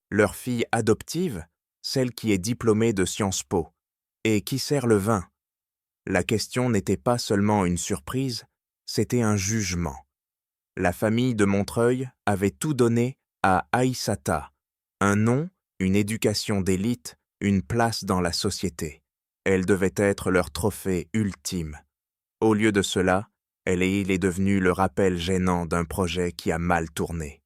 Leur fille adoptive, celle qui est diplômée de Sciences Po. Et qui sert le vin? La question n'était pas seulement une surprise, c'était un jugement. La famille de Montreuil avait tout donné à Aïssata, un nom, une éducation d'élite, une place dans la société. Elle devait être leur trophée ultime. Au lieu de cela, elle est devenue le rappel gênant d'un projet qui a mal tourné.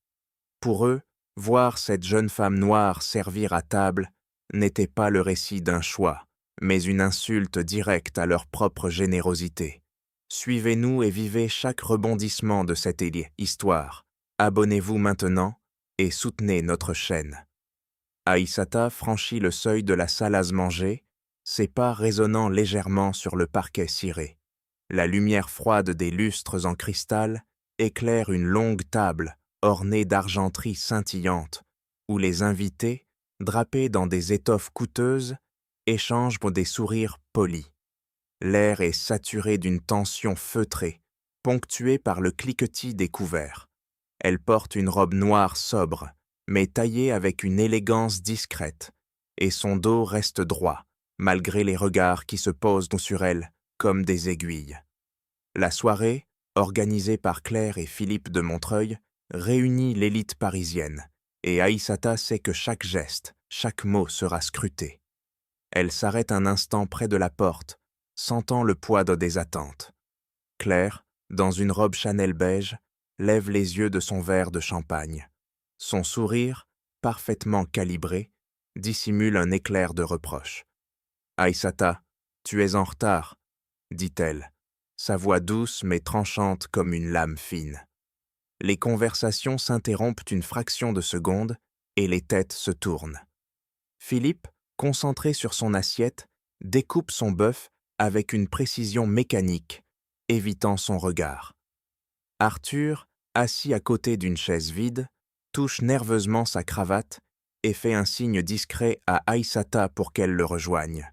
Pour eux, voir cette jeune femme noire servir à table n'était pas le récit d'un choix, mais une insulte directe à leur propre générosité. Suivez-nous et vivez chaque rebondissement de cette histoire. Abonnez-vous maintenant et soutenez notre chaîne. Aïssata franchit le seuil de la salle à se manger, ses pas résonnant légèrement sur le parquet ciré. La lumière froide des lustres en cristal éclaire une longue table ornée d'argenterie scintillante, où les invités, drapés dans des étoffes coûteuses, échangent des sourires polis. L'air est saturé d'une tension feutrée, ponctuée par le cliquetis des couverts. Elle porte une robe noire sobre, mais taillée avec une élégance discrète, et son dos reste droit, malgré les regards qui se posent sur elle comme des aiguilles. La soirée, organisée par Claire et Philippe de Montreuil, réunit l'élite parisienne, et Aïssata sait que chaque geste, chaque mot sera scruté. Elle s'arrête un instant près de la porte, sentant le poids des attentes. Claire, dans une robe Chanel beige, lève les yeux de son verre de champagne. Son sourire, parfaitement calibré, dissimule un éclair de reproche. « Aïssata, tu es en retard, » dit-elle, sa voix douce mais tranchante comme une lame fine. Les conversations s'interrompent une fraction de seconde et les têtes se tournent. Philippe, concentré sur son assiette, découpe son bœuf avec une précision mécanique, évitant son regard. Arthur, assis à côté d'une chaise vide, touche nerveusement sa cravate et fait un signe discret à Aïssata pour qu'elle le rejoigne.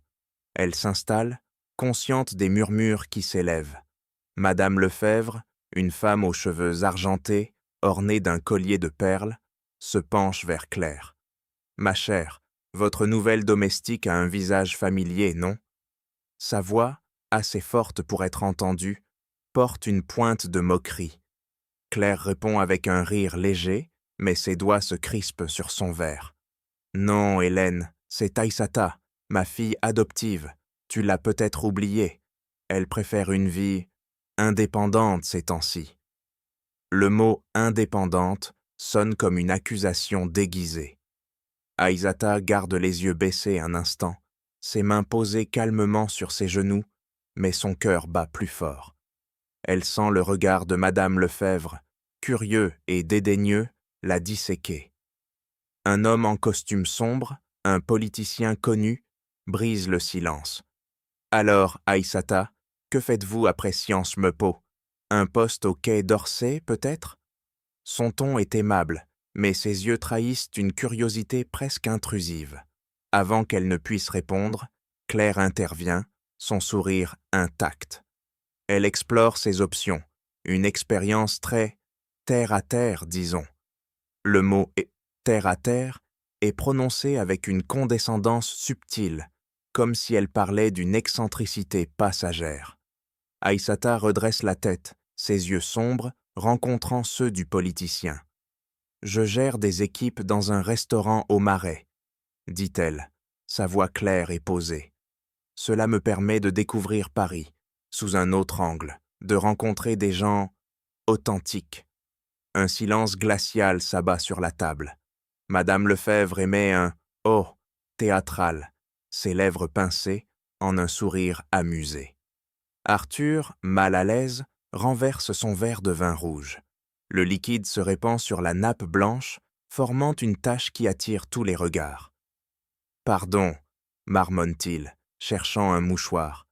Elle s'installe, consciente des murmures qui s'élèvent. Madame Lefebvre, une femme aux cheveux argentés, ornée d'un collier de perles, se penche vers Claire. « Ma chère, votre nouvelle domestique a un visage familier, non ?» Sa voix, assez forte pour être entendue, porte une pointe de moquerie. Claire répond avec un rire léger, mais ses doigts se crispent sur son verre. « Non, Hélène, c'est Aïssata, ma fille adoptive. Tu l'as peut-être oubliée. Elle préfère une vie indépendante ces temps-ci. » Le mot « indépendante » sonne comme une accusation déguisée. Aïssata garde les yeux baissés un instant, ses mains posées calmement sur ses genoux, mais son cœur bat plus fort. Elle sent le regard de Madame Lefebvre, curieux et dédaigneux, la disséquer. Un homme en costume sombre, un politicien connu, brise le silence. « Alors, Aïssata, que faites-vous après Sciences Po? Un poste au quai d'Orsay, peut-être ?» Son ton est aimable, mais ses yeux trahissent une curiosité presque intrusive. Avant qu'elle ne puisse répondre, Claire intervient, son sourire intact. Elle explore ses options, une expérience très terre-à-terre, disons. Le mot « terre-à-terre » est prononcé avec une condescendance subtile, comme si elle parlait d'une excentricité passagère. Aïssata redresse la tête, ses yeux sombres rencontrant ceux du politicien. « Je gère des équipes dans un restaurant au Marais, » dit-elle, sa voix claire et posée. « Cela me permet de découvrir Paris, sous un autre angle, de rencontrer des gens authentiques. » Un silence glacial s'abat sur la table. Madame Lefebvre émet un « oh » théâtral, ses lèvres pincées, en un sourire amusé. Arthur, mal à l'aise, renverse son verre de vin rouge. Le liquide se répand sur la nappe blanche, formant une tache qui attire tous les regards. « Pardon » marmonne-t-il, cherchant un mouchoir.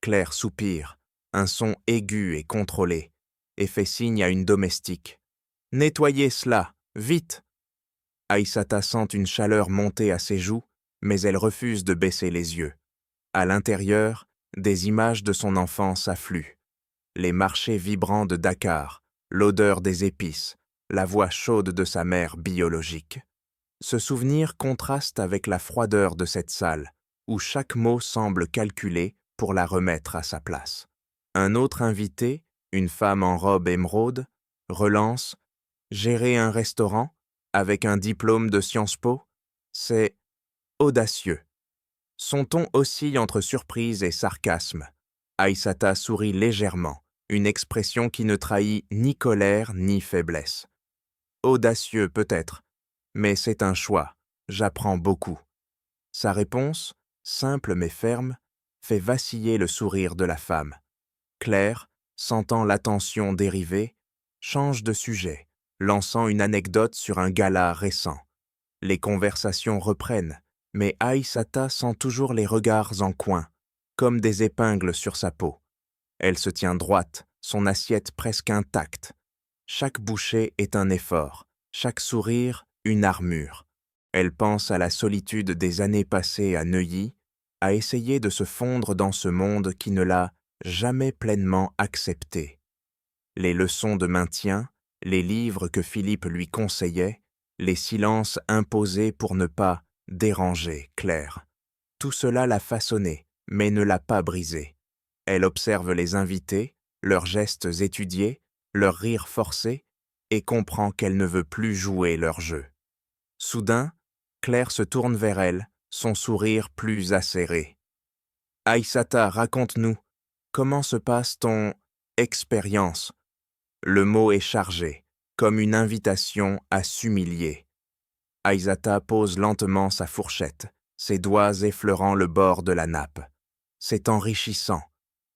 Claire soupire, un son aigu et contrôlé, et fait signe à une domestique. « Nettoyez cela, vite !» Aïssata sent une chaleur monter à ses joues, mais elle refuse de baisser les yeux. À l'intérieur, des images de son enfance affluent. Les marchés vibrants de Dakar, l'odeur des épices, la voix chaude de sa mère biologique. Ce souvenir contraste avec la froideur de cette salle, où chaque mot semble calculé pour la remettre à sa place. Un autre invité, une femme en robe émeraude, relance « Gérer un restaurant avec un diplôme de Sciences Po, c'est audacieux ». Son ton oscille entre surprise et sarcasme. Aïssata sourit légèrement, une expression qui ne trahit ni colère ni faiblesse. Audacieux peut-être, mais c'est un choix, j'apprends beaucoup. Sa réponse, simple mais ferme, fait vaciller le sourire de la femme. Claire, sentant l'attention dériver, change de sujet, lançant une anecdote sur un gala récent. Les conversations reprennent, mais Aïssata sent toujours les regards en coin, comme des épingles sur sa peau. Elle se tient droite, son assiette presque intacte. Chaque bouchée est un effort, chaque sourire une armure. Elle pense à la solitude des années passées à Neuilly, à essayer de se fondre dans ce monde qui ne l'a jamais pleinement acceptée. Les leçons de maintien, les livres que Philippe lui conseillait, les silences imposés pour ne pas déranger Claire. Tout cela l'a façonnée, mais ne l'a pas brisée. Elle observe les invités, leurs gestes étudiés, leurs rires forcés, et comprend qu'elle ne veut plus jouer leur jeu. Soudain, Claire se tourne vers elle, son sourire plus acéré. « Aïssata, raconte-nous, comment se passe ton expérience ?» Le mot est chargé, comme une invitation à s'humilier. Aïssata pose lentement sa fourchette, ses doigts effleurant le bord de la nappe. « C'est enrichissant, »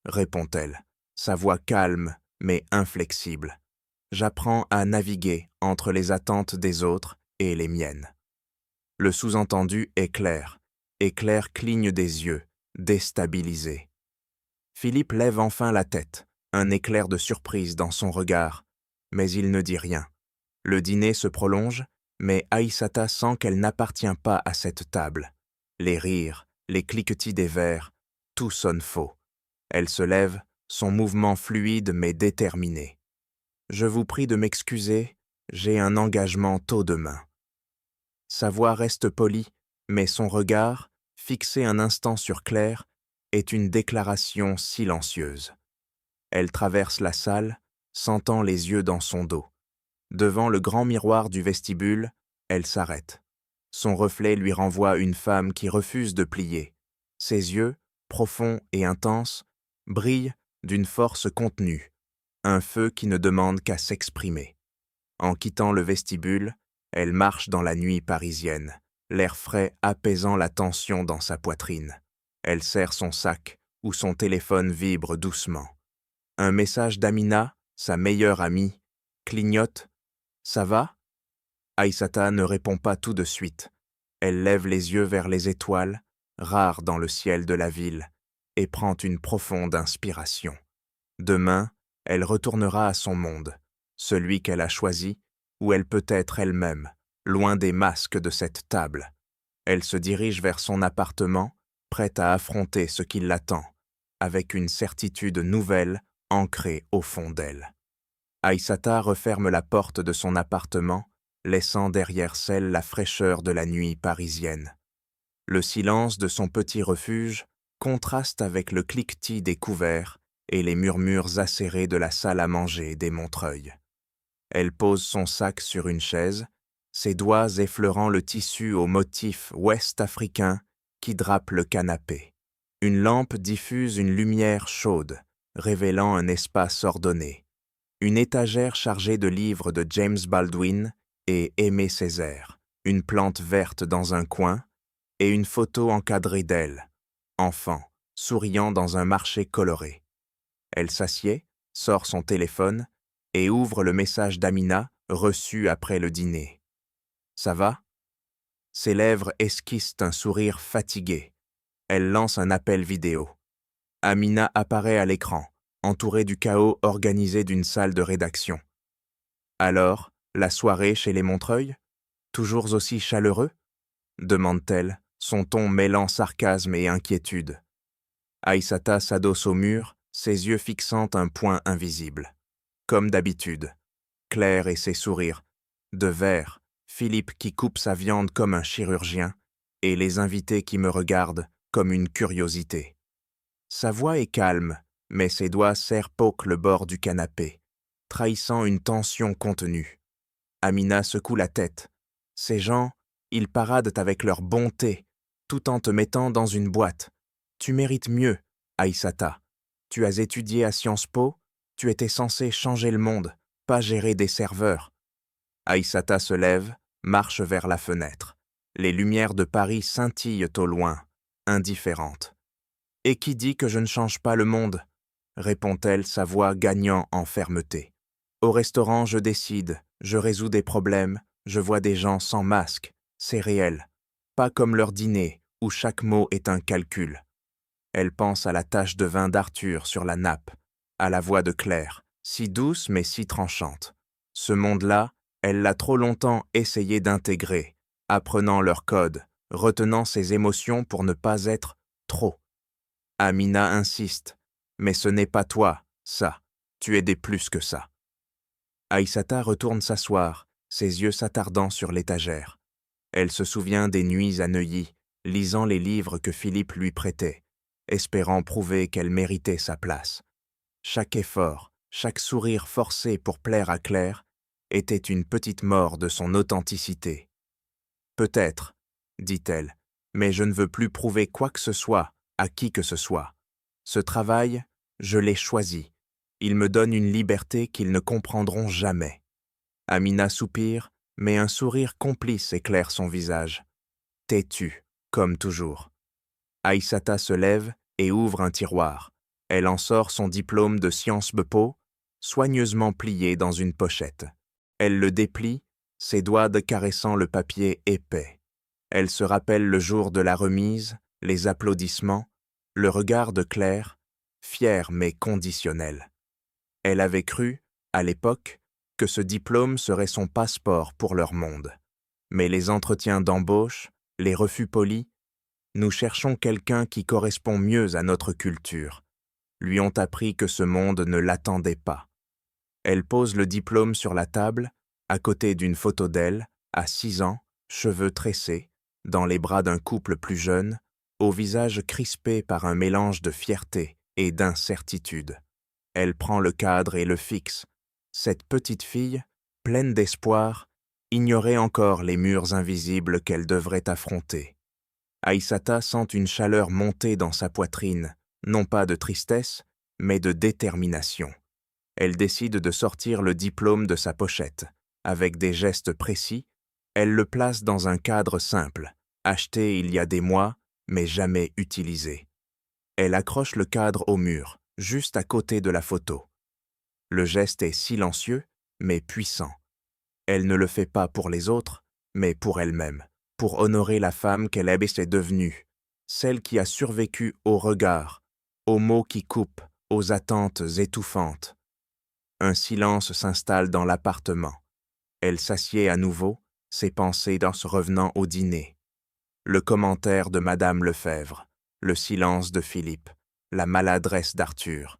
répond-elle, sa voix calme mais inflexible. « J'apprends à naviguer entre les attentes des autres et les miennes. » Le sous-entendu est clair, et Claire cligne des yeux, déstabilisée. Philippe lève enfin la tête, un éclair de surprise dans son regard, mais il ne dit rien. Le dîner se prolonge, mais Aïssata sent qu'elle n'appartient pas à cette table. Les rires, les cliquetis des verres, tout sonne faux. Elle se lève, son mouvement fluide mais déterminé. « Je vous prie de m'excuser, j'ai un engagement tôt demain. » Sa voix reste polie, mais son regard, fixé un instant sur Claire, est une déclaration silencieuse. Elle traverse la salle, sentant les yeux dans son dos. Devant le grand miroir du vestibule, elle s'arrête. Son reflet lui renvoie une femme qui refuse de plier. Ses yeux, profonds et intenses, brillent d'une force contenue, un feu qui ne demande qu'à s'exprimer. En quittant le vestibule, elle marche dans la nuit parisienne, l'air frais apaisant la tension dans sa poitrine. Elle serre son sac, où son téléphone vibre doucement. Un message d'Amina, sa meilleure amie, clignote. « Ça va ?» Aïssata ne répond pas tout de suite. Elle lève les yeux vers les étoiles, rares dans le ciel de la ville, et prend une profonde inspiration. Demain, elle retournera à son monde, celui qu'elle a choisi, où elle peut être elle-même, loin des masques de cette table. Elle se dirige vers son appartement, prête à affronter ce qui l'attend, avec une certitude nouvelle ancrée au fond d'elle. Aïssata referme la porte de son appartement, laissant derrière celle la fraîcheur de la nuit parisienne. Le silence de son petit refuge contraste avec le cliquetis des couverts et les murmures acérés de la salle à manger des Montreuil. Elle pose son sac sur une chaise, ses doigts effleurant le tissu au motif ouest-africain qui drape le canapé. Une lampe diffuse une lumière chaude, révélant un espace ordonné. Une étagère chargée de livres de James Baldwin et Aimé Césaire, une plante verte dans un coin et une photo encadrée d'elle, enfant, souriant dans un marché coloré. Elle s'assied, sort son téléphone et ouvre le message d'Amina reçu après le dîner. « Ça va ?» Ses lèvres esquissent un sourire fatigué. Elle lance un appel vidéo. Amina apparaît à l'écran, entourée du chaos organisé d'une salle de rédaction. Alors, la soirée chez les Montreuil, toujours aussi chaleureux ? Demande-t-elle, son ton mêlant sarcasme et inquiétude. Aïssata s'adosse au mur, ses yeux fixant un point invisible. Comme d'habitude, Claire et ses sourires, de verre, Philippe qui coupe sa viande comme un chirurgien, et les invités qui me regardent comme une curiosité. Sa voix est calme, mais ses doigts serpoquent le bord du canapé, trahissant une tension contenue. Amina secoue la tête. Ces gens, ils paradent avec leur bonté, tout en te mettant dans une boîte. Tu mérites mieux, Aïssata. Tu as étudié à Sciences Po, tu étais censé changer le monde, pas gérer des serveurs. Aïssata se lève, marche vers la fenêtre. Les lumières de Paris scintillent au loin, indifférentes. « Et qui dit que je ne change pas le monde ?» répond-elle, sa voix gagnant en fermeté. « Au restaurant, je décide, je résous des problèmes, je vois des gens sans masque, c'est réel. Pas comme leur dîner, où chaque mot est un calcul. » Elle pense à la tache de vin d'Arthur sur la nappe, à la voix de Claire, si douce mais si tranchante. Ce monde-là, elle l'a trop longtemps essayé d'intégrer, apprenant leur code, retenant ses émotions pour ne pas être trop. Amina insiste, mais ce n'est pas toi, ça, tu es des plus que ça. Aïssata retourne s'asseoir, ses yeux s'attardant sur l'étagère. Elle se souvient des nuits à Neuilly, lisant les livres que Philippe lui prêtait, espérant prouver qu'elle méritait sa place. Chaque effort, chaque sourire forcé pour plaire à Claire était une petite mort de son authenticité. « Peut-être, dit-elle, mais je ne veux plus prouver quoi que ce soit à qui que ce soit. Ce travail, je l'ai choisi. Il me donne une liberté qu'ils ne comprendront jamais. » Amina soupire, mais un sourire complice éclaire son visage. Têtue, comme toujours. Aïssata se lève et ouvre un tiroir. Elle en sort son diplôme de Sciences Po, soigneusement plié dans une pochette. Elle le déplie, ses doigts caressant le papier épais. Elle se rappelle le jour de la remise, les applaudissements, le regard de Claire, fier mais conditionnel. Elle avait cru, à l'époque, que ce diplôme serait son passeport pour leur monde. Mais les entretiens d'embauche, les refus polis, nous cherchons quelqu'un qui correspond mieux à notre culture, lui ont appris que ce monde ne l'attendait pas. Elle pose le diplôme sur la table, à côté d'une photo d'elle, à 6 ans, cheveux tressés, dans les bras d'un couple plus jeune, au visage crispé par un mélange de fierté et d'incertitude. Elle prend le cadre et le fixe. Cette petite fille, pleine d'espoir, ignorait encore les murs invisibles qu'elle devrait affronter. Aïssata sent une chaleur monter dans sa poitrine, non pas de tristesse, mais de détermination. Elle décide de sortir le diplôme de sa pochette. Avec des gestes précis, elle le place dans un cadre simple, acheté il y a des mois, mais jamais utilisé. Elle accroche le cadre au mur, juste à côté de la photo. Le geste est silencieux, mais puissant. Elle ne le fait pas pour les autres, mais pour elle-même, pour honorer la femme qu'elle est devenue, celle qui a survécu aux regards, aux mots qui coupent, aux attentes étouffantes. Un silence s'installe dans l'appartement. Elle s'assied à nouveau, ses pensées revenant au dîner. Le commentaire de Madame Lefebvre, le silence de Philippe, la maladresse d'Arthur.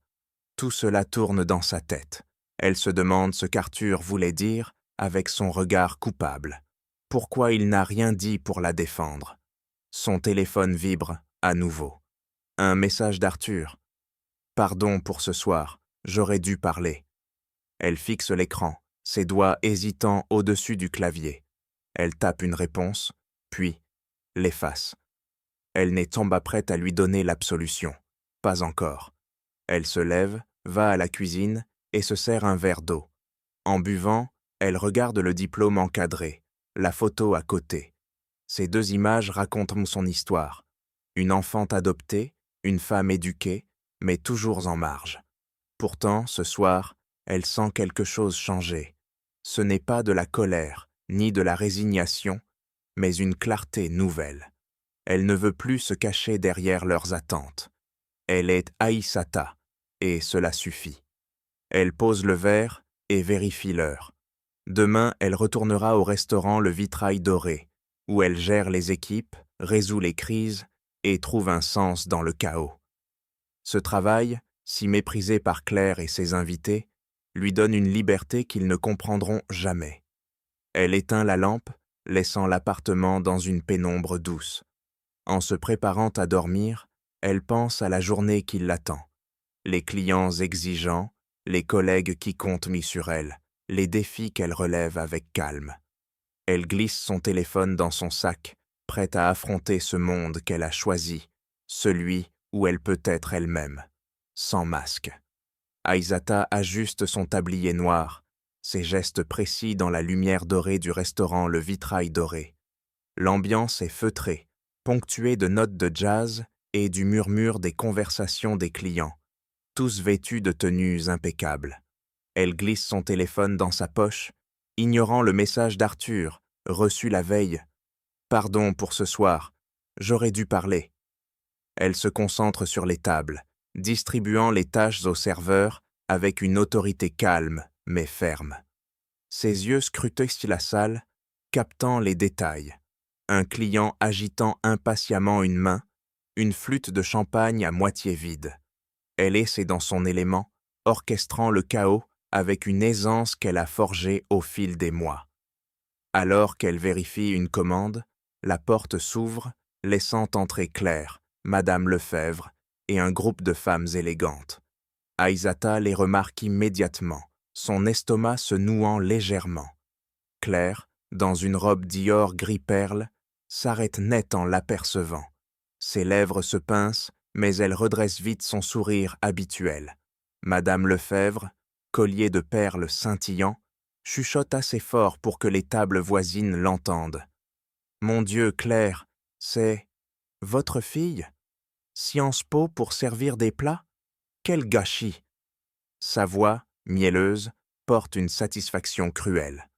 Tout cela tourne dans sa tête. Elle se demande ce qu'Arthur voulait dire avec son regard coupable. Pourquoi il n'a rien dit pour la défendre? Son téléphone vibre à nouveau. Un message d'Arthur. « Pardon pour ce soir, j'aurais dû parler. » Elle fixe l'écran, ses doigts hésitants au-dessus du clavier. Elle tape une réponse, puis l'efface. Elle n'est pas prête à lui donner l'absolution. Pas encore. Elle se lève, va à la cuisine et se sert un verre d'eau. En buvant, elle regarde le diplôme encadré, la photo à côté. Ces deux images racontent son histoire. Une enfant adoptée, une femme éduquée, mais toujours en marge. Pourtant, ce soir, elle sent quelque chose changer. Ce n'est pas de la colère, ni de la résignation, mais une clarté nouvelle. Elle ne veut plus se cacher derrière leurs attentes. Elle est Aïssata, et cela suffit. Elle pose le verre et vérifie l'heure. Demain, elle retournera au restaurant Le Vitrail Doré, où elle gère les équipes, résout les crises et trouve un sens dans le chaos. Ce travail, si méprisé par Claire et ses invités, lui donne une liberté qu'ils ne comprendront jamais. Elle éteint la lampe laissant l'appartement dans une pénombre douce. En se préparant à dormir, elle pense à la journée qui l'attend. Les clients exigeants, les collègues qui comptent mis sur elle, les défis qu'elle relève avec calme. Elle glisse son téléphone dans son sac, prête à affronter ce monde qu'elle a choisi, celui où elle peut être elle-même, sans masque. Aïsata ajuste son tablier noir, ses gestes précis dans la lumière dorée du restaurant Le Vitrail Doré. L'ambiance est feutrée, ponctuée de notes de jazz et du murmure des conversations des clients, tous vêtus de tenues impeccables. Elle glisse son téléphone dans sa poche, ignorant le message d'Arthur, reçu la veille. « Pardon pour ce soir, j'aurais dû parler. » Elle se concentre sur les tables, distribuant les tâches aux serveurs avec une autorité calme mais ferme. Ses yeux scrutaient la salle, captant les détails. Un client agitant impatiemment une main, une flûte de champagne à moitié vide. Elle est dans son élément, orchestrant le chaos avec une aisance qu'elle a forgée au fil des mois. Alors qu'elle vérifie une commande, la porte s'ouvre, laissant entrer Claire, Madame Lefebvre et un groupe de femmes élégantes. Aïsata les remarque immédiatement, son estomac se nouant légèrement. Claire, dans une robe Dior gris-perle, s'arrête net en l'apercevant. Ses lèvres se pincent, mais elle redresse vite son sourire habituel. Madame Lefebvre, collier de perles scintillant, chuchote assez fort pour que les tables voisines l'entendent. « Mon Dieu, Claire, c'est... votre fille? Sciences Po pour servir des plats? Quel gâchis !» Sa voix, mielleuse, porte une satisfaction cruelle.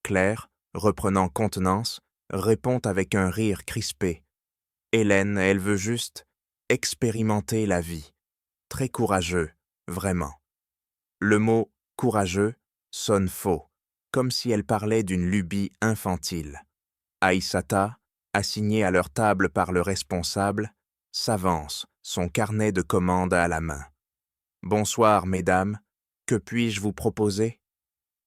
Claire, reprenant contenance, répond avec un rire crispé. Hélène, elle veut juste expérimenter la vie. Très courageux, vraiment. Le mot « courageux » sonne faux, comme si elle parlait d'une lubie infantile. Aïsata, assignée à leur table par le responsable, s'avance, son carnet de commandes à la main. « Bonsoir, mesdames, que puis-je vous proposer ?»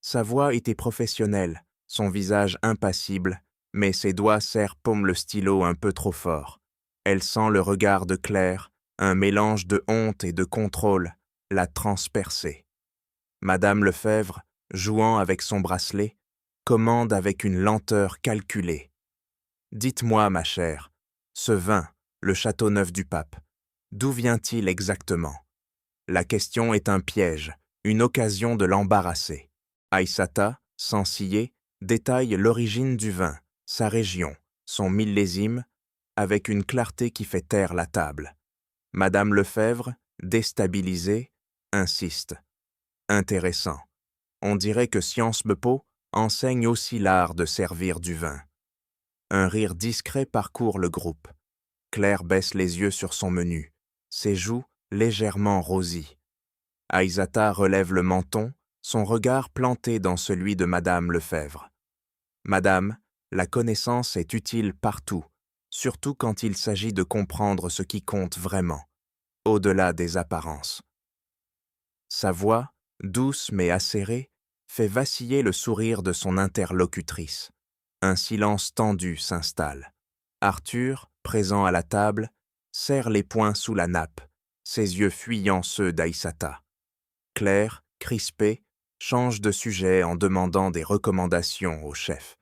Sa voix était professionnelle, son visage impassible, mais ses doigts paument le stylo un peu trop fort. Elle sent le regard de Claire, un mélange de honte et de contrôle, la transpercer. Madame Lefebvre, jouant avec son bracelet, commande avec une lenteur calculée. « Dites-moi, ma chère, ce vin, le Châteauneuf du Pape, d'où vient-il exactement ?» La question est un piège, une occasion de l'embarrasser. Aïsata, sans ciller, détaille l'origine du vin, sa région, son millésime, avec une clarté qui fait taire la table. Madame Lefebvre, déstabilisée, insiste. Intéressant. On dirait que Sciences Po enseigne aussi l'art de servir du vin. Un rire discret parcourt le groupe. Claire baisse les yeux sur son menu, ses joues légèrement rosies. Aïsata relève le menton, son regard planté dans celui de Madame Lefebvre. « Madame, la connaissance est utile partout, surtout quand il s'agit de comprendre ce qui compte vraiment, au-delà des apparences. » Sa voix, douce mais acérée, fait vaciller le sourire de son interlocutrice. Un silence tendu s'installe. Arthur, présent à la table, serre les poings sous la nappe, ses yeux fuyant ceux d'Aïsata. Claire, crispée, change de sujet en demandant des recommandations au chef.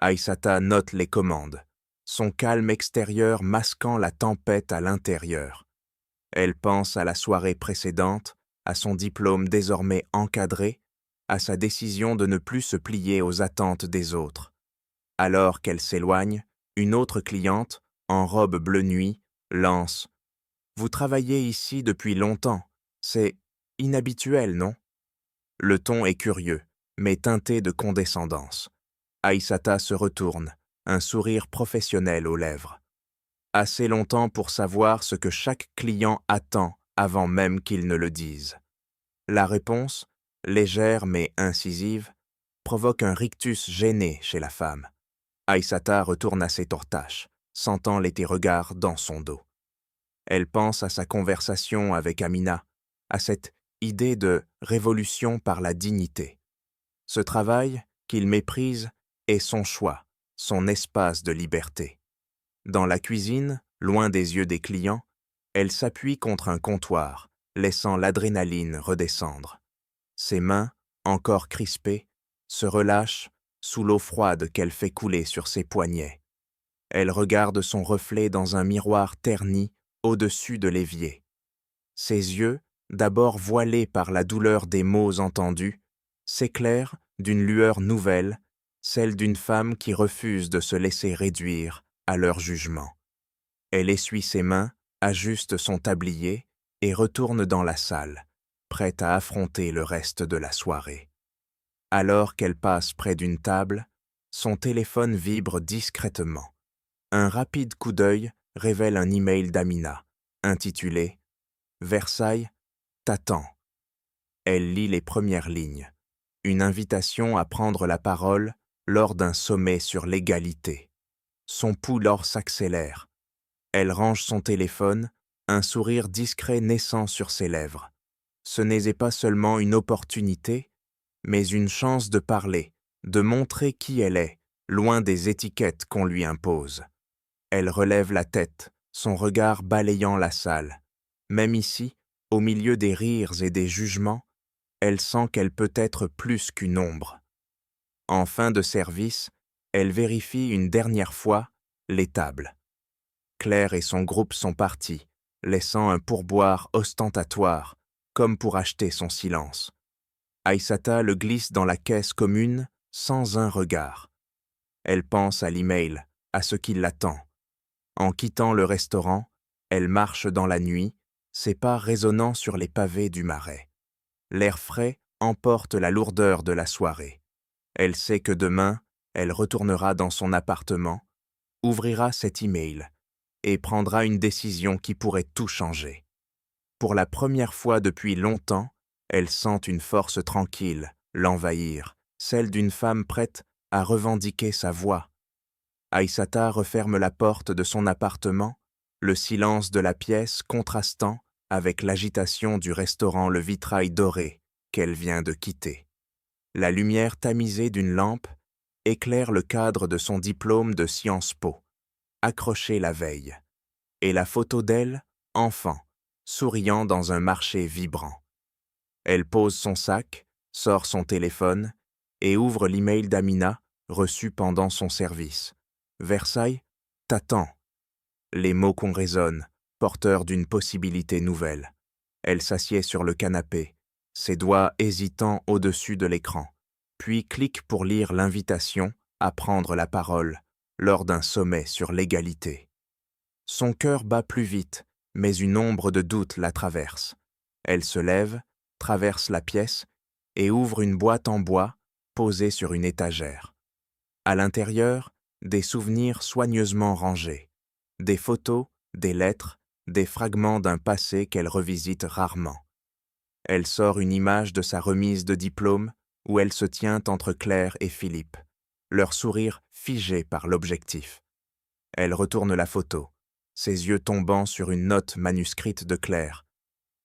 Aïsata note les commandes, son calme extérieur masquant la tempête à l'intérieur. Elle pense à la soirée précédente, à son diplôme désormais encadré, à sa décision de ne plus se plier aux attentes des autres. Alors qu'elle s'éloigne, une autre cliente, en robe bleu nuit, lance « Vous travaillez ici depuis longtemps, c'est inhabituel, non ?» Le ton est curieux, mais teinté de condescendance. Aïsata se retourne, un sourire professionnel aux lèvres. Assez longtemps pour savoir ce que chaque client attend avant même qu'il ne le dise. La réponse, légère mais incisive, provoque un rictus gêné chez la femme. Aïsata retourne à ses tortaches, sentant les regards dans son dos. Elle pense à sa conversation avec Amina, à cette idée de révolution par la dignité. Ce travail, qu'il méprise, est son choix, son espace de liberté. Dans la cuisine, loin des yeux des clients, elle s'appuie contre un comptoir, laissant l'adrénaline redescendre. Ses mains, encore crispées, se relâchent sous l'eau froide qu'elle fait couler sur ses poignets. Elle regarde son reflet dans un miroir terni au-dessus de l'évier. Ses yeux, d'abord voilés par la douleur des mots entendus, s'éclairent d'une lueur nouvelle, celle d'une femme qui refuse de se laisser réduire à leur jugement. Elle essuie ses mains, ajuste son tablier et retourne dans la salle, prête à affronter le reste de la soirée. Alors qu'elle passe près d'une table, son téléphone vibre discrètement. Un rapide coup d'œil révèle un email d'Amina, intitulé « Versailles, t'attends ». Elle lit les premières lignes, une invitation à prendre la parole lors d'un sommet sur l'égalité. Son pouls l'or s'accélère. Elle range son téléphone, un sourire discret naissant sur ses lèvres. Ce n'est pas seulement une opportunité, mais une chance de parler, de montrer qui elle est, loin des étiquettes qu'on lui impose. Elle relève la tête, son regard balayant la salle. Même ici, au milieu des rires et des jugements, elle sent qu'elle peut être plus qu'une ombre. En fin de service, elle vérifie une dernière fois les tables. Claire et son groupe sont partis, laissant un pourboire ostentatoire, comme pour acheter son silence. Aïssata le glisse dans la caisse commune sans un regard. Elle pense à l'email, à ce qui l'attend. En quittant le restaurant, elle marche dans la nuit, ses pas résonnant sur les pavés du marais. L'air frais emporte la lourdeur de la soirée. Elle sait que demain, elle retournera dans son appartement, ouvrira cet email et prendra une décision qui pourrait tout changer. Pour la première fois depuis longtemps, elle sent une force tranquille l'envahir, celle d'une femme prête à revendiquer sa voix. Aïssata referme la porte de son appartement, le silence de la pièce contrastant avec l'agitation du restaurant Le Vitrail doré qu'elle vient de quitter. La lumière tamisée d'une lampe éclaire le cadre de son diplôme de Sciences Po, accroché la veille, et la photo d'elle, enfant, souriant dans un marché vibrant. Elle pose son sac, sort son téléphone et ouvre l'email d'Amina reçu pendant son service. Versailles, t'attends. Les mots qu'on résonne, porteurs d'une possibilité nouvelle. Elle s'assied sur le canapé, ses doigts hésitants au-dessus de l'écran, puis clique pour lire l'invitation à prendre la parole lors d'un sommet sur l'égalité. Son cœur bat plus vite, mais une ombre de doute la traverse. Elle se lève, traverse la pièce et ouvre une boîte en bois posée sur une étagère. À l'intérieur, des souvenirs soigneusement rangés, des photos, des lettres, des fragments d'un passé qu'elle revisite rarement. Elle sort une image de sa remise de diplôme où elle se tient entre Claire et Philippe, leur sourire figé par l'objectif. Elle retourne la photo, ses yeux tombant sur une note manuscrite de Claire.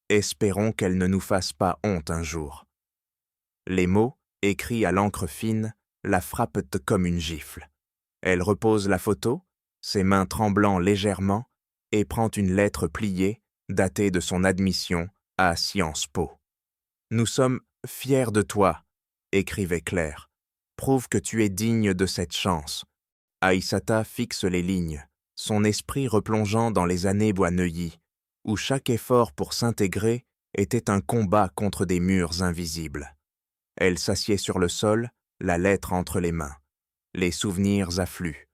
Espérons qu'elle ne nous fasse pas honte un jour. Les mots, écrits à l'encre fine, la frappent comme une gifle. Elle repose la photo, ses mains tremblant légèrement, et prend une lettre pliée, datée de son admission à Sciences Po. « Nous sommes fiers de toi », écrivait Claire. « Prouve que tu es digne de cette chance. » Aïssata fixe les lignes, son esprit replongeant dans les années Bois-Neuilly, où chaque effort pour s'intégrer était un combat contre des murs invisibles. Elle s'assied sur le sol, la lettre entre les mains. Les souvenirs affluent.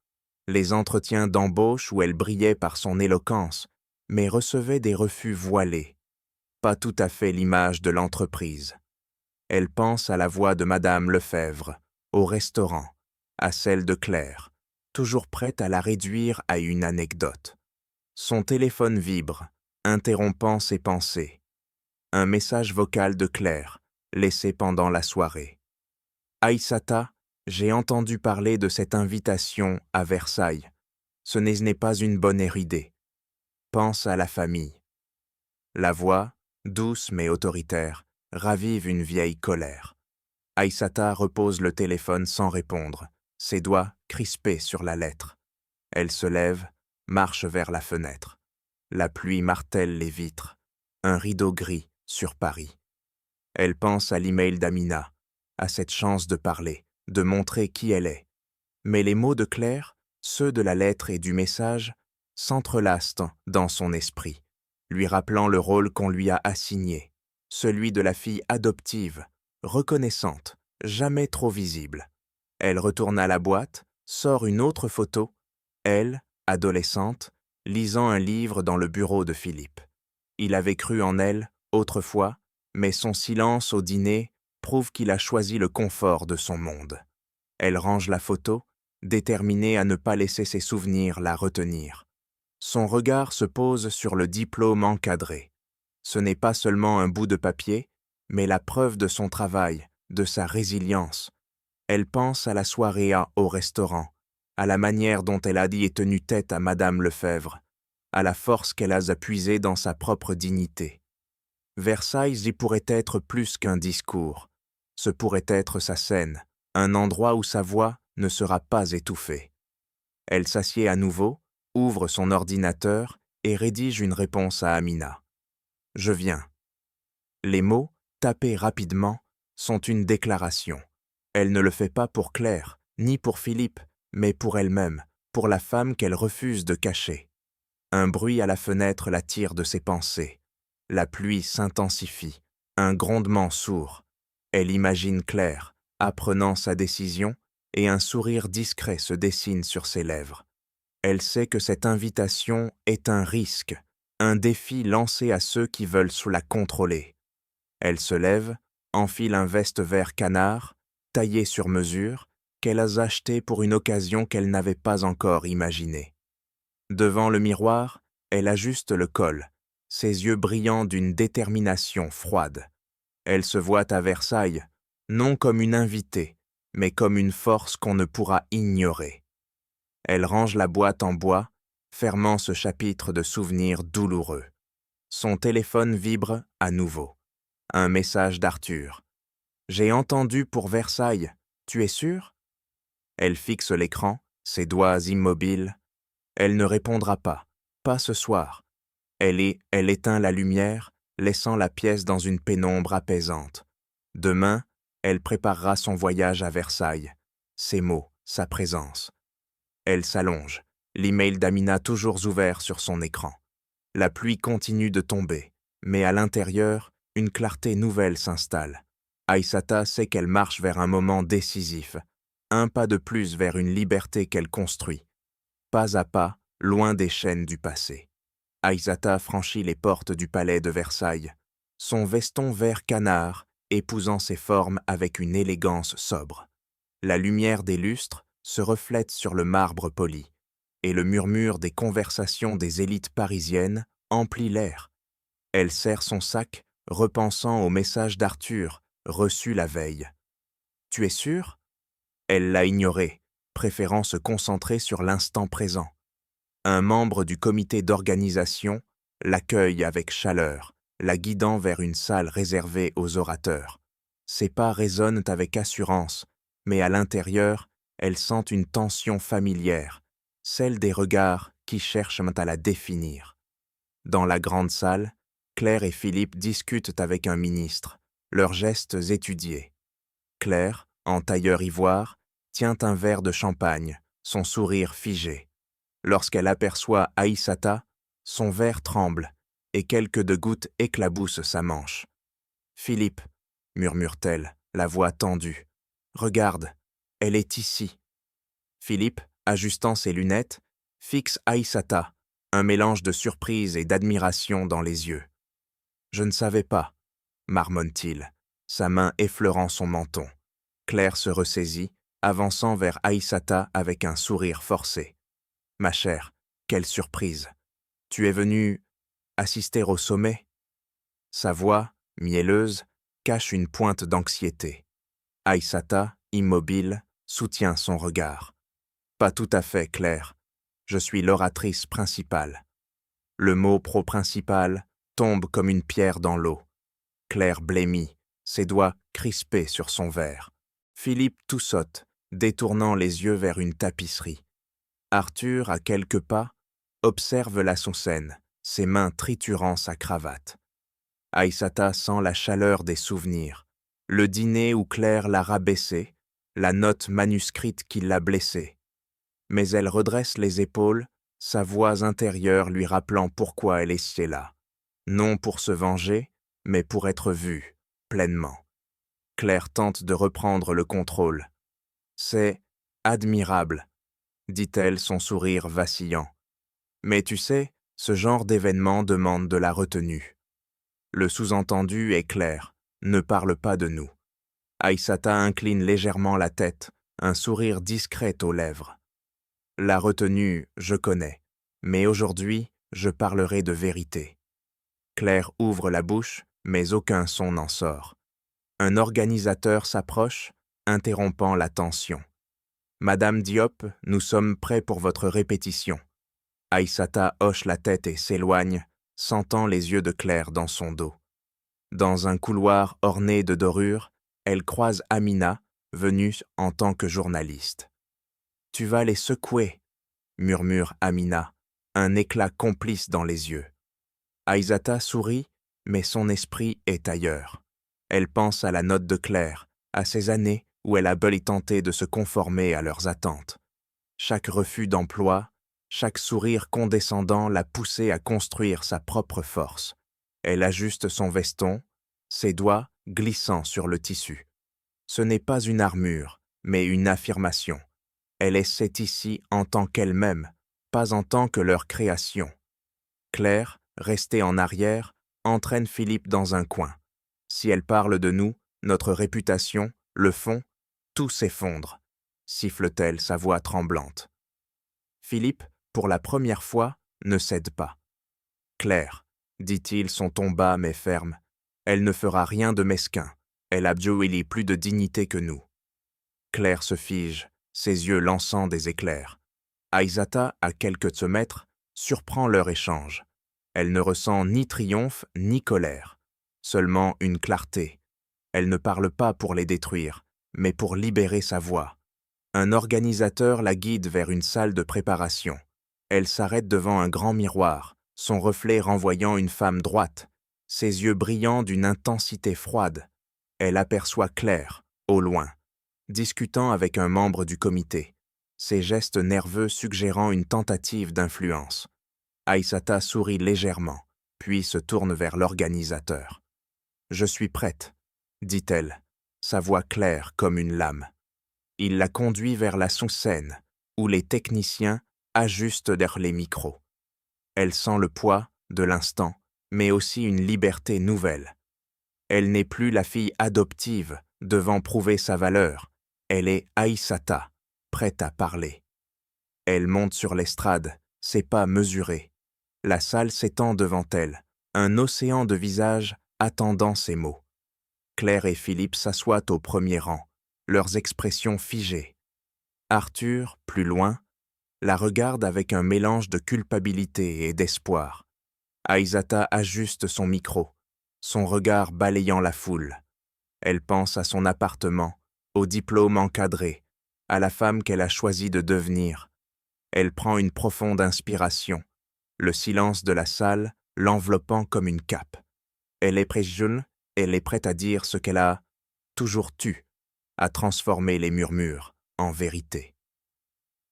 Les entretiens d'embauche où elle brillait par son éloquence, mais recevait des refus voilés. Pas tout à fait l'image de l'entreprise. Elle pense à la voix de Madame Lefebvre, au restaurant, à celle de Claire, toujours prête à la réduire à une anecdote. Son téléphone vibre, interrompant ses pensées. Un message vocal de Claire, laissé pendant la soirée. « Aïssata, j'ai entendu parler de cette invitation à Versailles. Ce n'est pas une bonne idée. Pense à la famille. » La voix, douce mais autoritaire, ravive une vieille colère. Aïssata repose le téléphone sans répondre, ses doigts crispés sur la lettre. Elle se lève, marche vers la fenêtre. La pluie martèle les vitres. Un rideau gris sur Paris. Elle pense à l'email d'Amina, à cette chance de parler, de montrer qui elle est. Mais les mots de Claire, ceux de la lettre et du message, s'entrelacent dans son esprit, lui rappelant le rôle qu'on lui a assigné, celui de la fille adoptive, reconnaissante, jamais trop visible. Elle retourne à la boîte, sort une autre photo, elle, adolescente, lisant un livre dans le bureau de Philippe. Il avait cru en elle, autrefois, mais son silence au dîner prouve qu'il a choisi le confort de son monde. Elle range la photo, déterminée à ne pas laisser ses souvenirs la retenir. Son regard se pose sur le diplôme encadré. Ce n'est pas seulement un bout de papier, mais la preuve de son travail, de sa résilience. Elle pense à la soirée au restaurant, à la manière dont elle a dit et tenu tête à Madame Lefebvre, à la force qu'elle a puisée dans sa propre dignité. Versailles y pourrait être plus qu'un discours. Ce pourrait être sa scène, un endroit où sa voix ne sera pas étouffée. Elle s'assied à nouveau, ouvre son ordinateur et rédige une réponse à Amina. « Je viens ». Les mots, tapés rapidement, sont une déclaration. Elle ne le fait pas pour Claire, ni pour Philippe, mais pour elle-même, pour la femme qu'elle refuse de cacher. Un bruit à la fenêtre la tire de ses pensées. La pluie s'intensifie, un grondement sourd. Elle imagine Claire, apprenant sa décision, et un sourire discret se dessine sur ses lèvres. Elle sait que cette invitation est un risque, un défi lancé à ceux qui veulent la contrôler. Elle se lève, enfile un veste vert canard, taillé sur mesure, qu'elle a acheté pour une occasion qu'elle n'avait pas encore imaginée. Devant le miroir, elle ajuste le col, ses yeux brillants d'une détermination froide. Elle se voit à Versailles, non comme une invitée, mais comme une force qu'on ne pourra ignorer. Elle range la boîte en bois, fermant ce chapitre de souvenirs douloureux. Son téléphone vibre à nouveau. Un message d'Arthur. « J'ai entendu pour Versailles, tu es sûr ?» Elle fixe l'écran, ses doigts immobiles. Elle ne répondra pas ce soir. Elle éteint la lumière, laissant la pièce dans une pénombre apaisante. Demain, elle préparera son voyage à Versailles. Ses mots, sa présence. Elle s'allonge, l'email d'Amina toujours ouvert sur son écran. La pluie continue de tomber, mais à l'intérieur, une clarté nouvelle s'installe. Aïssata sait qu'elle marche vers un moment décisif, un pas de plus vers une liberté qu'elle construit. Pas à pas, loin des chaînes du passé. Aïssata franchit les portes du palais de Versailles, son veston vert canard épousant ses formes avec une élégance sobre. La lumière des lustres se reflète sur le marbre poli, et le murmure des conversations des élites parisiennes emplit l'air. Elle serre son sac, repensant au message d'Arthur, reçu la veille. « Tu es sûr ?» Elle l'a ignoré, préférant se concentrer sur l'instant présent. Un membre du comité d'organisation l'accueille avec chaleur, la guidant vers une salle réservée aux orateurs. Ses pas résonnent avec assurance, mais à l'intérieur, elle sent une tension familière, celle des regards qui cherchent à la définir. Dans la grande salle, Claire et Philippe discutent avec un ministre, leurs gestes étudiés. Claire, en tailleur ivoire, tient un verre de champagne, son sourire figé. Lorsqu'elle aperçoit Aïssata, son verre tremble et quelques de gouttes éclaboussent sa manche. « Philippe, » murmure-t-elle, la voix tendue, « regarde, elle est ici. » Philippe, ajustant ses lunettes, fixe Aïssata, un mélange de surprise et d'admiration dans les yeux. « Je ne savais pas, » marmonne-t-il, sa main effleurant son menton. Claire se ressaisit, avançant vers Aïssata avec un sourire forcé. « Ma chère, quelle surprise! Tu es venue assister au sommet ?» Sa voix, mielleuse, cache une pointe d'anxiété. Aïssata, immobile, soutient son regard. « Pas tout à fait, Claire. Je suis l'oratrice principale. » Le mot pro-principal tombe comme une pierre dans l'eau. Claire blêmit, ses doigts crispés sur son verre. Philippe tout saute, détournant les yeux vers une tapisserie. Arthur, à quelques pas, observe la scène, ses mains triturant sa cravate. Aïssata sent la chaleur des souvenirs, le dîner où Claire l'a rabaissé, la note manuscrite qui l'a blessée. Mais elle redresse les épaules, sa voix intérieure lui rappelant pourquoi elle est là. Non pour se venger, mais pour être vue, pleinement. Claire tente de reprendre le contrôle. « C'est admirable », dit-elle, son sourire vacillant. « Mais tu sais, ce genre d'événement demande de la retenue. » Le sous-entendu est clair, ne parle pas de nous. Aïssata incline légèrement la tête, un sourire discret aux lèvres. La retenue, je connais, mais aujourd'hui, je parlerai de vérité. Claire ouvre la bouche, mais aucun son n'en sort. Un organisateur s'approche, interrompant la tension. « Madame Diop, nous sommes prêts pour votre répétition. » Aïssata hoche la tête et s'éloigne, sentant les yeux de Claire dans son dos. Dans un couloir orné de dorures, elle croise Amina, venue en tant que journaliste. « Tu vas les secouer » murmure Amina, un éclat complice dans les yeux. Aïssata sourit, mais son esprit est ailleurs. Elle pense à la note de Claire, à ces années où elle a beau tenter de se conformer à leurs attentes. Chaque refus d'emploi, chaque sourire condescendant l'a poussée à construire sa propre force. Elle ajuste son veston, ses doigts glissant sur le tissu. Ce n'est pas une armure, mais une affirmation. Elle essaie ici en tant qu'elle-même, pas en tant que leur création. Claire, restée en arrière, entraîne Philippe dans un coin. Si elle parle de nous, notre réputation, le fond, tout s'effondre, siffle-t-elle, sa voix tremblante. Philippe, pour la première fois, ne cède pas. Claire, dit-il, son ton bas mais ferme, elle ne fera rien de mesquin, elle a plus de dignité que nous. Claire se fige, ses yeux lançant des éclairs. Aïssata, à quelques mètres, surprend leur échange. Elle ne ressent ni triomphe ni colère, seulement une clarté. Elle ne parle pas pour les détruire, mais pour libérer sa voix. Un organisateur la guide vers une salle de préparation. Elle s'arrête devant un grand miroir, son reflet renvoyant une femme droite, ses yeux brillants d'une intensité froide. Elle aperçoit Claire, au loin, discutant avec un membre du comité, ses gestes nerveux suggérant une tentative d'influence. Aïssata sourit légèrement, puis se tourne vers l'organisateur. « Je suis prête », dit-elle, sa voix claire comme une lame. Il la conduit vers la sous-scène, où les techniciens ajustent les micros. Elle sent le poids de l'instant, mais aussi une liberté nouvelle. Elle n'est plus la fille adoptive devant prouver sa valeur. Elle est Aïssata, prête à parler. Elle monte sur l'estrade, ses pas mesurés. La salle s'étend devant elle, un océan de visages attendant ses mots. Claire et Philippe s'assoient au premier rang, leurs expressions figées. Arthur, plus loin, la regarde avec un mélange de culpabilité et d'espoir. Aïssata ajuste son micro, son regard balayant la foule. Elle pense à son appartement, au diplôme encadré, à la femme qu'elle a choisi de devenir. Elle prend une profonde inspiration, le silence de la salle l'enveloppant comme une cape. Elle est prête à dire ce qu'elle a toujours tu, à transformer les murmures en vérité.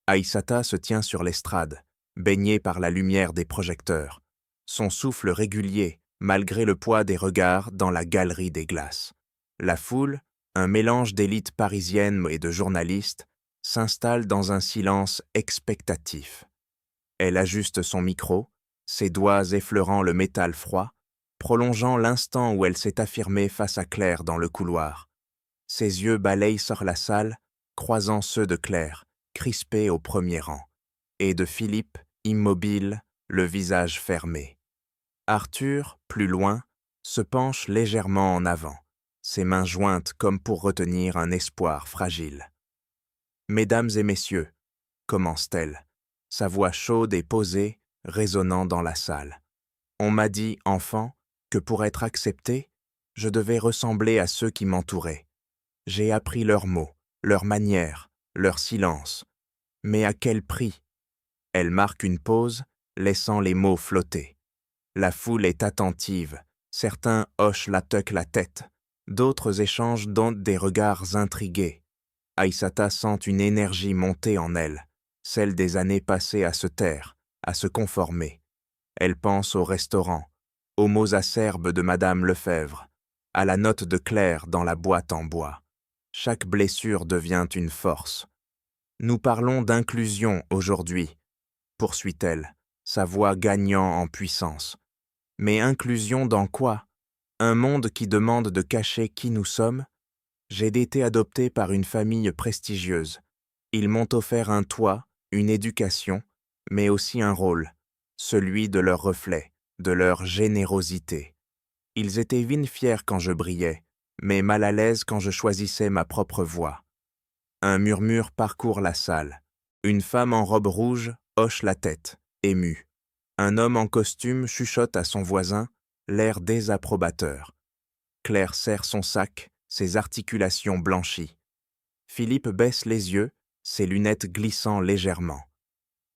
Aïssata se tient sur l'estrade, baignée par la lumière des projecteurs, son souffle régulier malgré le poids des regards dans la galerie des glaces. La foule, un mélange d'élite parisienne et de journalistes, s'installe dans un silence expectatif. Elle ajuste son micro, ses doigts effleurant le métal froid, prolongeant l'instant où elle s'est affirmée face à Claire dans le couloir. Ses yeux balayent sur la salle, croisant ceux de Claire, crispés au premier rang, et de Philippe, immobile, le visage fermé. Arthur, plus loin, se penche légèrement en avant, ses mains jointes comme pour retenir un espoir fragile. « Mesdames et messieurs », commence-t-elle, sa voix chaude et posée résonnant dans la salle. « On m'a dit, enfant, que pour être accepté, je devais ressembler à ceux qui m'entouraient. J'ai appris leurs mots, leurs manières, leur silence. Mais à quel prix? Elle marque une pause, laissant les mots flotter. La foule est attentive, certains hochent la tête, d'autres échangent donc des regards intrigués. Aïssata sent une énergie monter en elle, celle des années passées à se taire, à se conformer. Elle pense au restaurant, aux mots acerbes de Madame Lefebvre, à la note de Claire dans la boîte en bois. Chaque blessure devient une force. Nous parlons d'inclusion aujourd'hui, poursuit-elle, sa voix gagnant en puissance. Mais inclusion dans quoi? Un monde qui demande de cacher qui nous sommes? J'ai été adopté par une famille prestigieuse. Ils m'ont offert un toit, une éducation, mais aussi un rôle, celui de leur reflet, de leur générosité. Ils étaient fiers quand je brillais, mais mal à l'aise quand je choisissais ma propre voie. Un murmure parcourt la salle. Une femme en robe rouge hoche la tête, émue. Un homme en costume chuchote à son voisin, l'air désapprobateur. Claire serre son sac, ses articulations blanchies. Philippe baisse les yeux, ses lunettes glissant légèrement.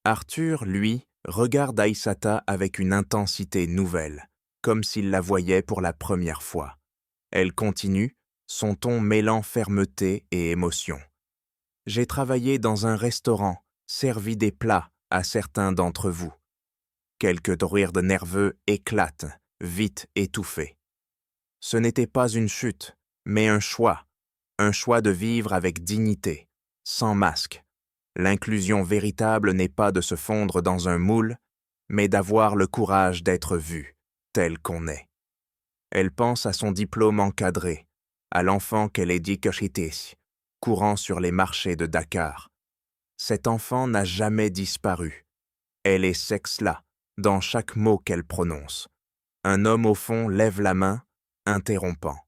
Arthur, lui, regarde Aïssata avec une intensité nouvelle, comme s'il la voyait pour la première fois. Elle continue, son ton mêlant fermeté et émotion. J'ai travaillé dans un restaurant, servi des plats à certains d'entre vous. Quelques rires nerveux éclatent, vite étouffés. Ce n'était pas une chute, mais un choix de vivre avec dignité, sans masque. L'inclusion véritable n'est pas de se fondre dans un moule, mais d'avoir le courage d'être vu, tel qu'on est. Elle pense à son diplôme encadré, à l'enfant qu'elle éduquait, courant sur les marchés de Dakar. Cet enfant n'a jamais disparu. Elle est sexe-là, dans chaque mot qu'elle prononce. Un homme au fond lève la main, interrompant.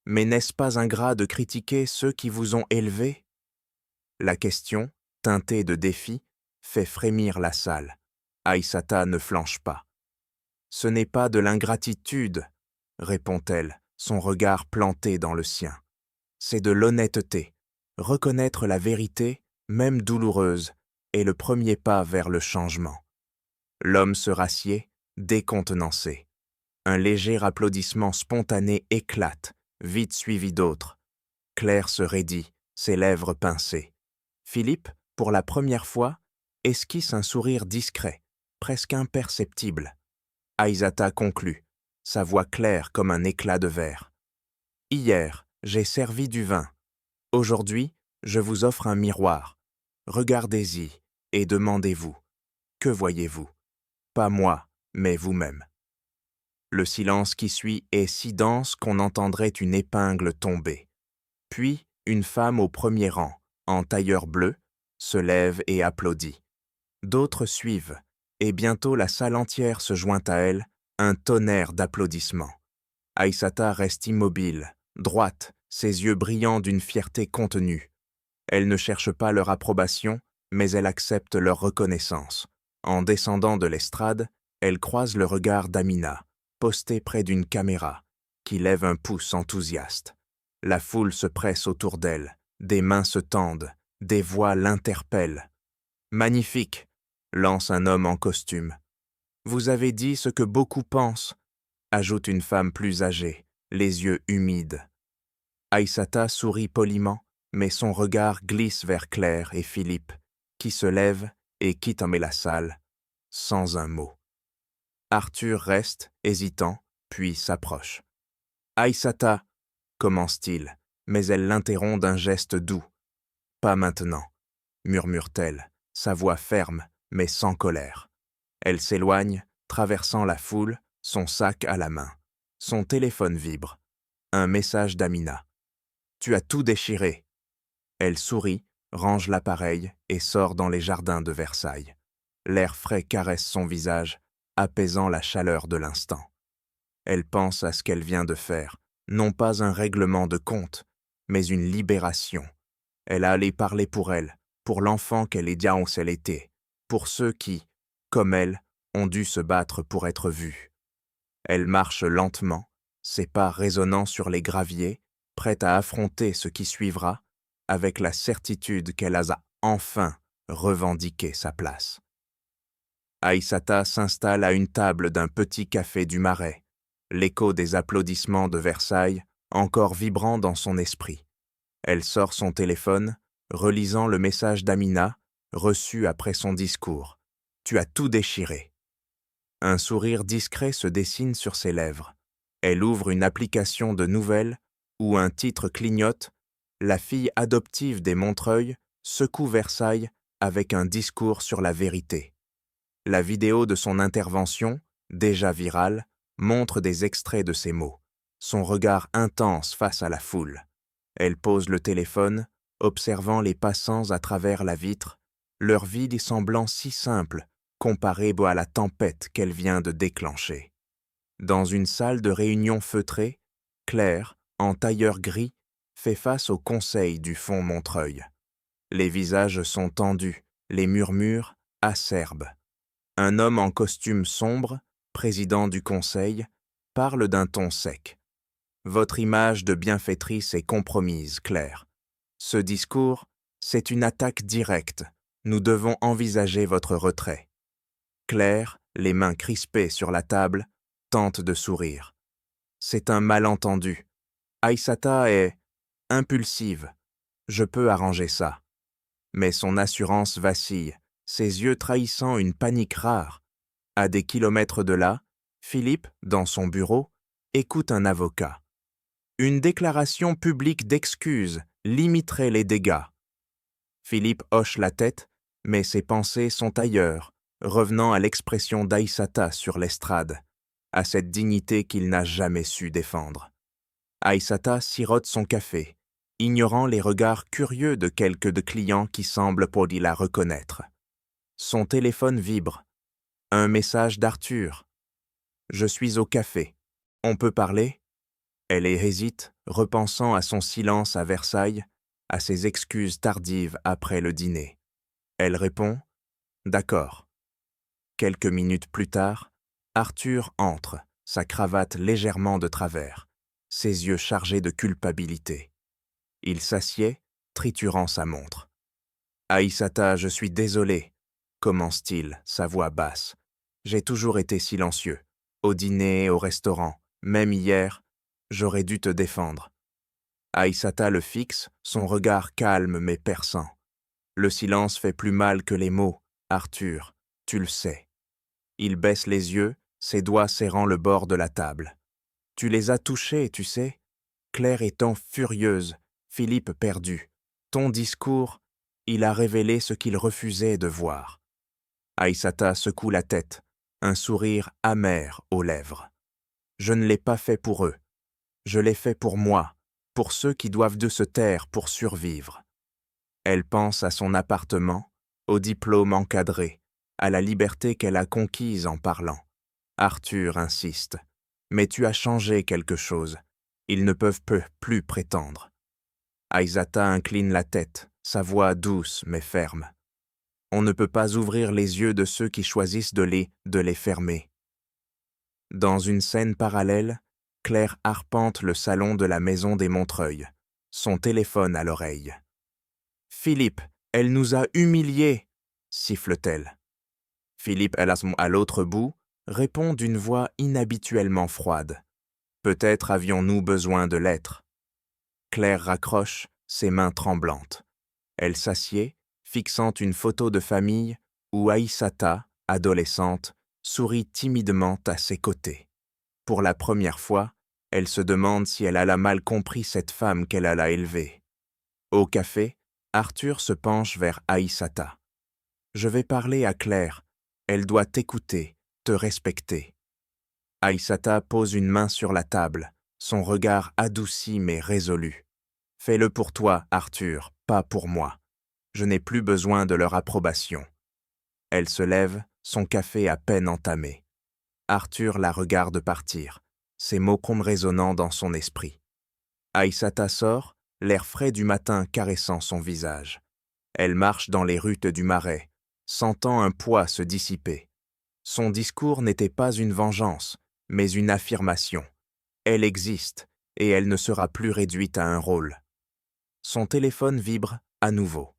Mais n'est-ce pas ingrat de critiquer ceux qui vous ont élevé? La question, teintée de défi, fait frémir la salle. Aïssata ne flanche pas. Ce n'est pas de l'ingratitude, répond-elle, son regard planté dans le sien. C'est de l'honnêteté. Reconnaître la vérité, même douloureuse, est le premier pas vers le changement. L'homme se rassied, décontenancé. Un léger applaudissement spontané éclate, vite suivi d'autres. Claire se raidit, ses lèvres pincées. Philippe, pour la première fois, esquisse un sourire discret, presque imperceptible. Aïssata conclut, sa voix claire comme un éclat de verre. Hier, j'ai servi du vin. Aujourd'hui, je vous offre un miroir. Regardez-y et demandez-vous. Que voyez-vous? Pas moi, mais vous-même. Le silence qui suit est si dense qu'on entendrait une épingle tomber. Puis, une femme au premier rang, en tailleur bleu, se lève et applaudit. D'autres suivent, et bientôt la salle entière se joint à elle, un tonnerre d'applaudissements. Aïssata reste immobile, droite, ses yeux brillants d'une fierté contenue. Elle ne cherche pas leur approbation, mais elle accepte leur reconnaissance. En descendant de l'estrade, elle croise le regard d'Amina, postée près d'une caméra, qui lève un pouce enthousiaste. La foule se presse autour d'elle, des mains se tendent, des voix l'interpellent. « Magnifique !» lance un homme en costume. « Vous avez dit ce que beaucoup pensent », ajoute une femme plus âgée, les yeux humides. Aïssata sourit poliment, mais son regard glisse vers Claire et Philippe, qui se lèvent et quittent la salle, sans un mot. Arthur reste, hésitant, puis s'approche. « Aïssata !» commence-t-il, mais elle l'interrompt d'un geste doux. « Pas maintenant », murmure-t-elle, sa voix ferme, mais sans colère. Elle s'éloigne, traversant la foule, son sac à la main. Son téléphone vibre. Un message d'Amina. « Tu as tout déchiré !» Elle sourit, range l'appareil et sort dans les jardins de Versailles. L'air frais caresse son visage, apaisant la chaleur de l'instant. Elle pense à ce qu'elle vient de faire, non pas un règlement de compte, mais une libération. Elle allait parler pour elle, pour l'enfant qu'elle était, pour ceux qui, comme elle, ont dû se battre pour être vus. Elle marche lentement, ses pas résonnant sur les graviers, prête à affronter ce qui suivra, avec la certitude qu'elle a enfin revendiqué sa place. Aïssata s'installe à une table d'un petit café du Marais, l'écho des applaudissements de Versailles encore vibrant dans son esprit. Elle sort son téléphone, relisant le message d'Amina, reçu après son discours. « Tu as tout déchiré ». Un sourire discret se dessine sur ses lèvres. Elle ouvre une application de nouvelles où un titre clignote « La fille adoptive des Montreuil secoue Versailles avec un discours sur la vérité ». La vidéo de son intervention, déjà virale, montre des extraits de ces mots, son regard intense face à la foule. Elle pose le téléphone, observant les passants à travers la vitre, leur vie semblant si simple comparée à la tempête qu'elle vient de déclencher. Dans une salle de réunion feutrée, Claire, en tailleur gris, fait face au conseil du Fonds Montreuil. Les visages sont tendus, les murmures acerbes. Un homme en costume sombre, président du conseil, parle d'un ton sec. « Votre image de bienfaitrice est compromise, Claire. Ce discours, c'est une attaque directe. Nous devons envisager votre retrait. » Claire, les mains crispées sur la table, tente de sourire. C'est un malentendu. Aïssata est impulsive. Je peux arranger ça. Mais son assurance vacille, ses yeux trahissant une panique rare. À des kilomètres de là, Philippe, dans son bureau, écoute un avocat. Une déclaration publique d'excuses limiterait les dégâts. Philippe hoche la tête, mais ses pensées sont ailleurs, revenant à l'expression d'Aïssata sur l'estrade, à cette dignité qu'il n'a jamais su défendre. Aïssata sirote son café, ignorant les regards curieux de quelques clients qui semblent pour la reconnaître. Son téléphone vibre. Un message d'Arthur. « Je suis au café. On peut parler ?» Elle hésite, repensant à son silence à Versailles, à ses excuses tardives après le dîner. Elle répond « D'accord ». Quelques minutes plus tard, Arthur entre, sa cravate légèrement de travers, ses yeux chargés de culpabilité. Il s'assied, triturant sa montre. « Aïssata, je suis désolé », commence-t-il, sa voix basse. « J'ai toujours été silencieux. Au dîner, au restaurant, même hier, j'aurais dû te défendre. » Aïssata le fixe, son regard calme mais perçant. « Le silence fait plus mal que les mots, Arthur, tu le sais. » Il baisse les yeux, ses doigts serrant le bord de la table. « Tu les as touchés, tu sais. Claire étant furieuse, Philippe perdu. Ton discours, il a révélé ce qu'il refusait de voir. » Aïssata secoue la tête, un sourire amer aux lèvres. « Je ne l'ai pas fait pour eux. Je l'ai fait pour moi, pour ceux qui doivent de se taire pour survivre. » Elle pense à son appartement, au diplôme encadré, à la liberté qu'elle a conquise en parlant. Arthur insiste. « Mais tu as changé quelque chose. Ils ne peuvent plus prétendre. » Aïssata incline la tête, sa voix douce mais ferme. « On ne peut pas ouvrir les yeux de ceux qui choisissent de les fermer. » Dans une scène parallèle, Claire arpente le salon de la maison des Montreuil, son téléphone à l'oreille. « Philippe, elle nous a humiliés !» siffle-t-elle. Philippe, à l'autre bout, répond d'une voix inhabituellement froide. « Peut-être avions-nous besoin de l'être. » Claire raccroche, ses mains tremblantes. Elle s'assied, fixant une photo de famille où Aïssata, adolescente, sourit timidement à ses côtés. Pour la première fois, elle se demande si elle a mal compris cette femme qu'elle a élevée. Au café, Arthur se penche vers Aïssata. « Je vais parler à Claire. Elle doit t'écouter, te respecter. » Aïssata pose une main sur la table, son regard adouci mais résolu. « Fais-le pour toi, Arthur, pas pour moi. Je n'ai plus besoin de leur approbation. » Elle se lève, son café à peine entamé. Arthur la regarde partir, ses mots résonnant dans son esprit. Aïssata sort, l'air frais du matin caressant son visage. Elle marche dans les rues du Marais, sentant un poids se dissiper. Son discours n'était pas une vengeance, mais une affirmation. Elle existe, et elle ne sera plus réduite à un rôle. son téléphone vibre à nouveau.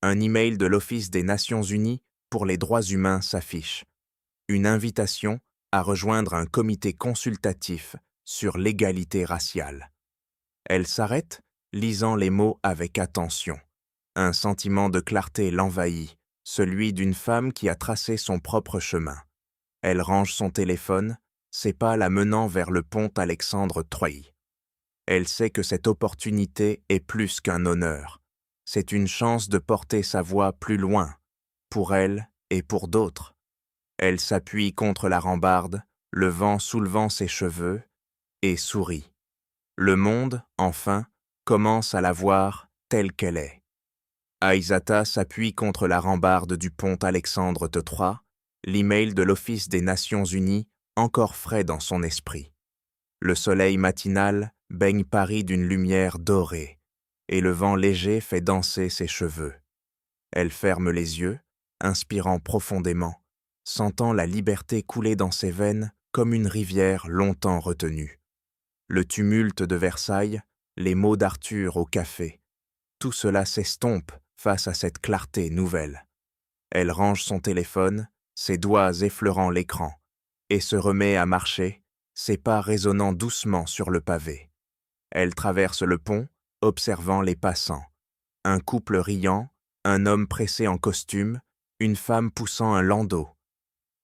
Un email de l'Office des Nations Unies pour les droits humains s'affiche. Une invitation à rejoindre un comité consultatif sur l'égalité raciale. Elle s'arrête, lisant les mots avec attention. Un sentiment de clarté l'envahit, celui d'une femme qui a tracé son propre chemin. Elle range son téléphone, ses pas la menant vers le pont Alexandre III. Elle sait que cette opportunité est plus qu'un honneur. C'est une chance de porter sa voix plus loin, pour elle et pour d'autres. Elle s'appuie contre la rambarde, le vent soulevant ses cheveux, et sourit. Le monde, enfin, commence à la voir telle qu'elle est. Aïssata s'appuie contre la rambarde du pont Alexandre III, l'email de l'Office des Nations Unies encore frais dans son esprit. Le soleil matinal baigne Paris d'une lumière dorée, et le vent léger fait danser ses cheveux. Elle ferme les yeux, inspirant profondément, sentant la liberté couler dans ses veines comme une rivière longtemps retenue. Le tumulte de Versailles, les mots d'Arthur au café, tout cela s'estompe face à cette clarté nouvelle. Elle range son téléphone, ses doigts effleurant l'écran, et se remet à marcher, ses pas résonnant doucement sur le pavé. Elle traverse le pont, observant les passants. Un couple riant, un homme pressé en costume, une femme poussant un landau.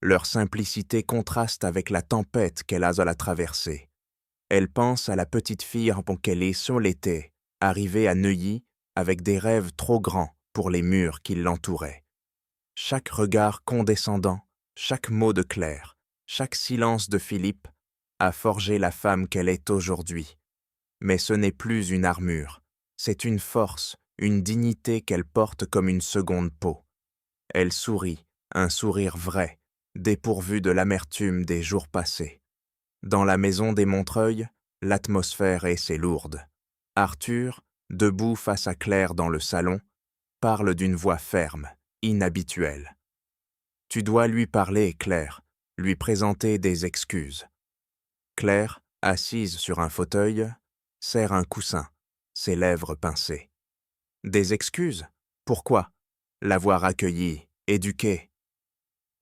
Leur simplicité contraste avec la tempête qu'elle a à la traverser. Elle pense à la petite fille qu'elle est sur l'été, arrivée à Neuilly avec des rêves trop grands pour les murs qui l'entouraient. Chaque regard condescendant, chaque mot de Claire, chaque silence de Philippe a forgé la femme qu'elle est aujourd'hui. Mais ce n'est plus une armure, c'est une force, une dignité qu'elle porte comme une seconde peau. Elle sourit, un sourire vrai, dépourvu de l'amertume des jours passés. Dans la maison des Montreuil, l'atmosphère est si lourde. Arthur, debout face à Claire dans le salon, parle d'une voix ferme, inhabituelle. Tu dois lui parler, Claire, lui présenter des excuses. Claire, assise sur un fauteuil, serre un coussin, ses lèvres pincées. Des excuses? Pourquoi? L'avoir accueillie, éduquée.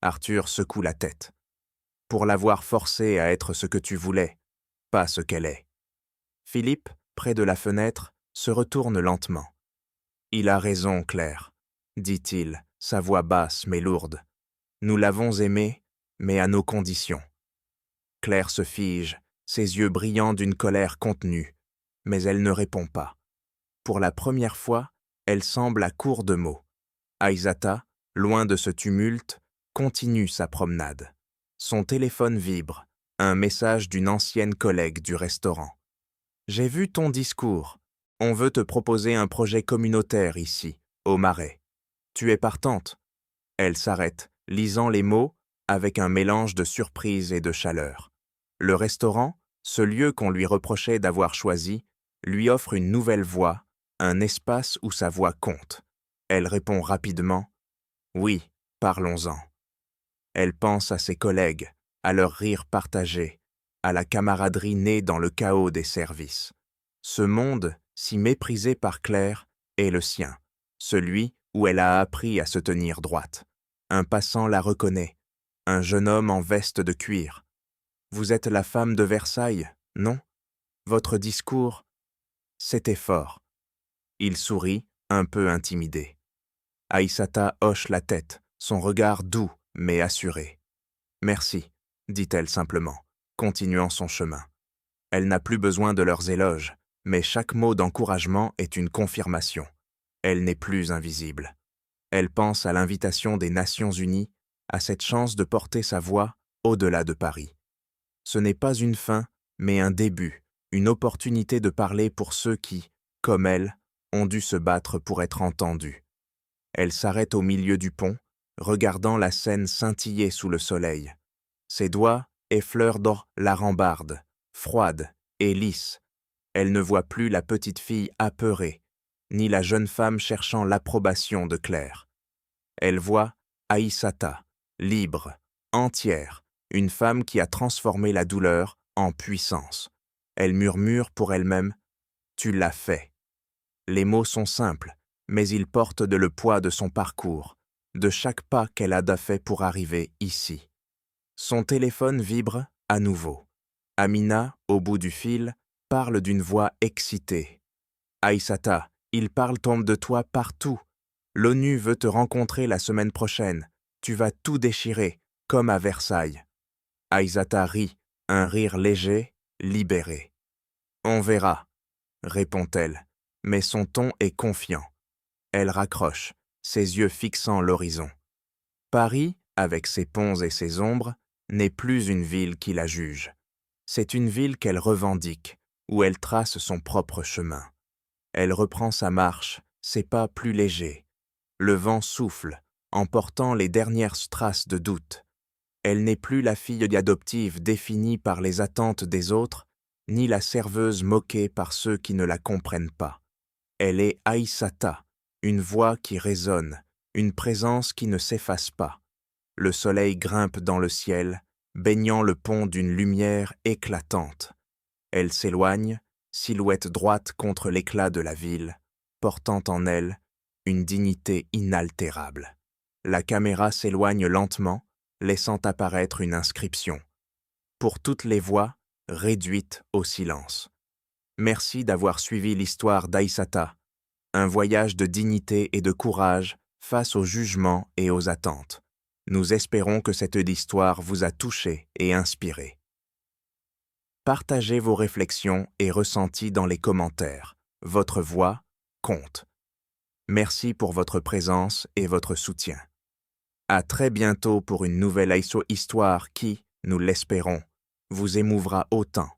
Arthur secoue la tête. Pour l'avoir forcée à être ce que tu voulais, pas ce qu'elle est. Philippe, près de la fenêtre, se retourne lentement. Il a raison, Claire, dit-il, sa voix basse mais lourde. Nous l'avons aimée, mais à nos conditions. Claire se fige, ses yeux brillants d'une colère contenue, mais elle ne répond pas. Pour la première fois, elle semble à court de mots. Aïssata, loin de ce tumulte, continue sa promenade. Son téléphone vibre, un message d'une ancienne collègue du restaurant. « J'ai vu ton discours. On veut te proposer un projet communautaire ici, au Marais. Tu es partante ?» Elle s'arrête, lisant les mots avec un mélange de surprise et de chaleur. Le restaurant, ce lieu qu'on lui reprochait d'avoir choisi, lui offre une nouvelle voie, un espace où sa voix compte. Elle répond rapidement « Oui, parlons-en ». Elle pense à ses collègues, à leur rire partagé, à la camaraderie née dans le chaos des services. Ce monde, si méprisé par Claire, est le sien, celui où elle a appris à se tenir droite. Un passant la reconnaît, un jeune homme en veste de cuir. Vous êtes la femme de Versailles, non? Votre discours, c'était fort. Il sourit, un peu intimidé. Aïssata hoche la tête, son regard doux mais assuré. Merci, dit-elle simplement, continuant son chemin. Elle n'a plus besoin de leurs éloges, mais chaque mot d'encouragement est une confirmation. Elle n'est plus invisible. Elle pense à l'invitation des Nations Unies, à cette chance de porter sa voix au-delà de Paris. Ce n'est pas une fin, mais un début, une opportunité de parler pour ceux qui, comme elle, ont dû se battre pour être entendus. Elle s'arrête au milieu du pont, regardant la Seine scintiller sous le soleil. Ses doigts effleurent dans la rambarde, froide et lisse. Elle ne voit plus la petite fille apeurée, ni la jeune femme cherchant l'approbation de Claire. Elle voit Aïssata, libre, entière, une femme qui a transformé la douleur en puissance. Elle murmure pour elle-même « Tu l'as fait ». Les mots sont simples, mais ils portent le poids de son parcours, de chaque pas qu'elle a fait pour arriver ici. Son téléphone vibre à nouveau. Amina, au bout du fil, parle d'une voix excitée. « Aïssata, il parle de toi partout. L'ONU veut te rencontrer la semaine prochaine. Tu vas tout déchirer, comme à Versailles. » Aïssata rit, un rire léger, libéré. « On verra, » répond-elle, mais son ton est confiant. Elle raccroche, ses yeux fixant l'horizon. Paris, avec ses ponts et ses ombres, n'est plus une ville qui la juge. C'est une ville qu'elle revendique, où elle trace son propre chemin. Elle reprend sa marche, ses pas plus légers. Le vent souffle, emportant les dernières traces de doute. Elle n'est plus la fille adoptive définie par les attentes des autres, ni la serveuse moquée par ceux qui ne la comprennent pas. Elle est Aïssata, une voix qui résonne, une présence qui ne s'efface pas. Le soleil grimpe dans le ciel, baignant le pont d'une lumière éclatante. Elle s'éloigne, silhouette droite contre l'éclat de la ville, portant en elle une dignité inaltérable. La caméra s'éloigne lentement, laissant apparaître une inscription. Pour toutes les voix, réduites au silence. Merci d'avoir suivi l'histoire d'Aïssata, un voyage de dignité et de courage face aux jugements et aux attentes. Nous espérons que cette histoire vous a touché et inspiré. Partagez vos réflexions et ressentis dans les commentaires. Votre voix compte. Merci pour votre présence et votre soutien. À très bientôt pour une nouvelle histoire qui, nous l'espérons, vous émouvra autant